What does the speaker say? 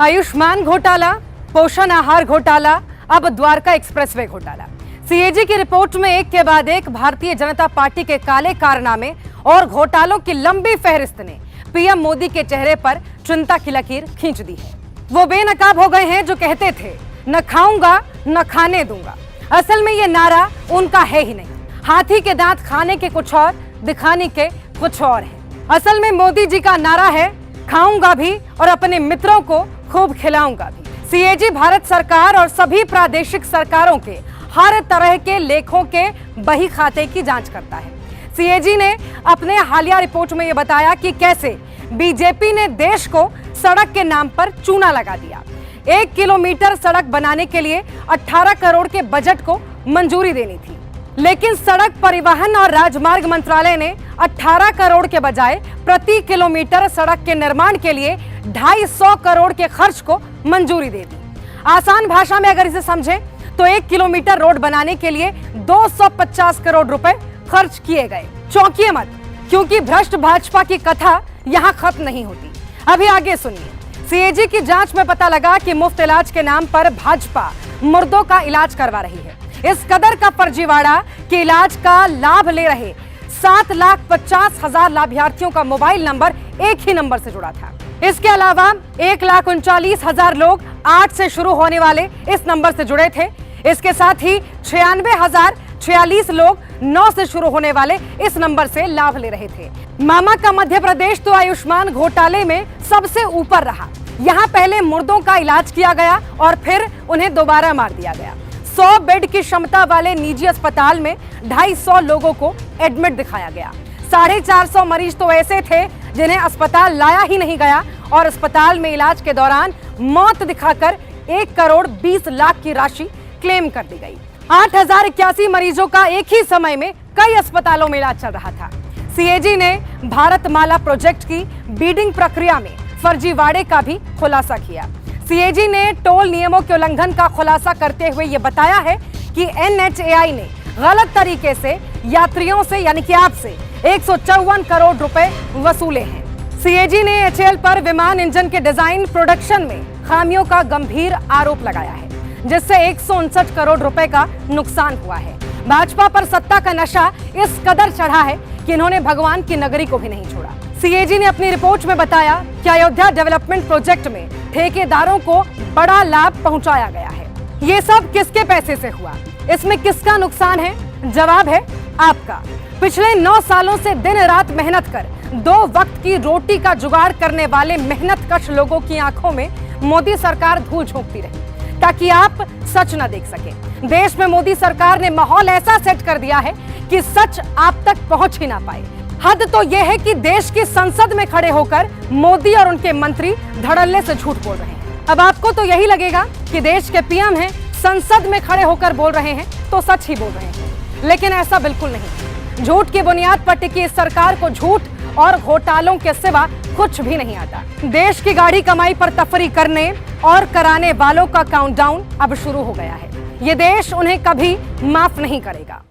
आयुष्मान घोटाला, पोषण आहार घोटाला, अब द्वारका एक्सप्रेसवे घोटाला। सीएजी की रिपोर्ट में एक के बाद एक भारतीय जनता पार्टी के काले कारनामे और घोटालों की लंबी फहरिस्त ने पीएम मोदी के चेहरे पर चिंता की लकीर खींच दी है। वो बेनकाब हो गए हैं जो कहते थे न खाऊंगा न खाने दूंगा। असल में ये नारा उनका है ही नहीं। हाथी के दांत खाने के कुछ और, दिखाने के कुछ और है। असल में मोदी जी का नारा है खाऊंगा भी और अपने मित्रों को खूब खिलाऊंगा भी। सीएजी भारत सरकार और सभी प्रादेशिक सरकारों के हर तरह के लेखों के बही खाते की जांच करता है। सीएजी ने अपने हालिया रिपोर्ट में यह बताया कि कैसे बीजेपी ने देश को सड़क के नाम पर चूना लगा दिया। 1 किलोमीटर सड़क बनाने के लिए 18 करोड़ के बजट को मंजूरी देनी थी, लेकिन सड़क परिवहन और राजमार्ग मंत्रालय ने 18 करोड़ के बजाय प्रति किलोमीटर सड़क के निर्माण के लिए 250 करोड़ के खर्च को मंजूरी दे दी। आसान भाषा में अगर इसे समझें तो 1 किलोमीटर रोड बनाने के लिए 250 करोड़ रुपए खर्च किए गए। चौंकिए मत, क्योंकि भ्रष्ट भाजपा की कथा यहां खत्म नहीं होती। अभी आगे सुनिए। सीएजी की जांच में पता लगा कि मुफ्त इलाज के नाम पर भाजपा मुर्दों का इलाज करवा रही है। इस कदर का फर्जीवाड़ा कि इलाज का लाभ ले रहे 7,50,000 लाभार्थियों का मोबाइल नंबर एक ही नंबर से जुड़ा था। इसके अलावा 1,39,000 लोग 8 से शुरू होने वाले इस नंबर से जुड़े थे। इसके साथ ही 96,046 लोग 9 से शुरू होने वाले इस नंबर से लाभ ले रहे थे। मामा का मध्य प्रदेश तो आयुष्मान घोटाले में सबसे ऊपर रहा। यहाँ पहले मुर्दों का इलाज किया गया और फिर उन्हें दोबारा मार दिया गया। 100 बेड की क्षमता वाले निजी अस्पताल में 250 लोगों को एडमिट दिखाया गया। 450 मरीज तो ऐसे थे जिन्हें अस्पताल लाया ही नहीं गया और अस्पताल में इलाज के दौरान मौत दिखाकर 1 करोड़ 20 लाख की राशि क्लेम कर दी गई। 8,081 मरीजों का एक ही समय में कई अस्पतालों में इलाज चल रहा था। सीएजी ने भारतमाला प्रोजेक्ट की बीडिंग प्रक्रिया में फर्जीवाड़े का भी खुलासा किया। सीएजी ने टोल नियमों के उल्लंघन का खुलासा करते हुए यह बताया है कि NHAI ने गलत तरीके से यात्रियों से यानी कि आपसे 154 करोड़ रुपए वसूले हैं। सीएजी ने HAL पर विमान इंजन के डिजाइन प्रोडक्शन में खामियों का गंभीर आरोप लगाया है, जिससे 159 करोड़ रुपए का नुकसान हुआ है। भाजपा पर सत्ता का नशा इस कदर चढ़ा है कि इन्होंने भगवान की नगरी को भी नहीं छोड़ा। सीएजी ने अपनी रिपोर्ट में बताया कि अयोध्या डेवलपमेंट प्रोजेक्ट में ठेकेदारों को बड़ा लाभ पहुंचाया गया है। ये सब किसके पैसे से हुआ? इसमें किसका नुकसान है? जवाब है आपका। पिछले 9 सालों से दिन रात मेहनत कर 2 वक्त की रोटी का जुगाड़ करने वाले मेहनतकश लोगों की आंखों में मोदी सरकार धूल झोंकती रही ताकि आप सच न देख सके। देश में मोदी सरकार ने माहौल ऐसा सेट कर दिया है कि सच आप तक पहुंच ही ना पाए। हद तो यह है कि देश की संसद में खड़े होकर मोदी और उनके मंत्री धड़ल्ले से झूठ बोल रहे हैं। अब आपको तो यही लगेगा कि देश के पीएम हैं, संसद में खड़े होकर बोल रहे हैं तो सच ही बोल रहे हैं, लेकिन ऐसा बिल्कुल नहीं। झूठ की बुनियाद पर टिकी इस सरकार को झूठ और घोटालों के सिवा कुछ भी नहीं आता। देश की गाढ़ी कमाई पर तफरी करने और कराने वालों का काउंटडाउन अब शुरू हो गया है। ये देश उन्हें कभी माफ नहीं करेगा।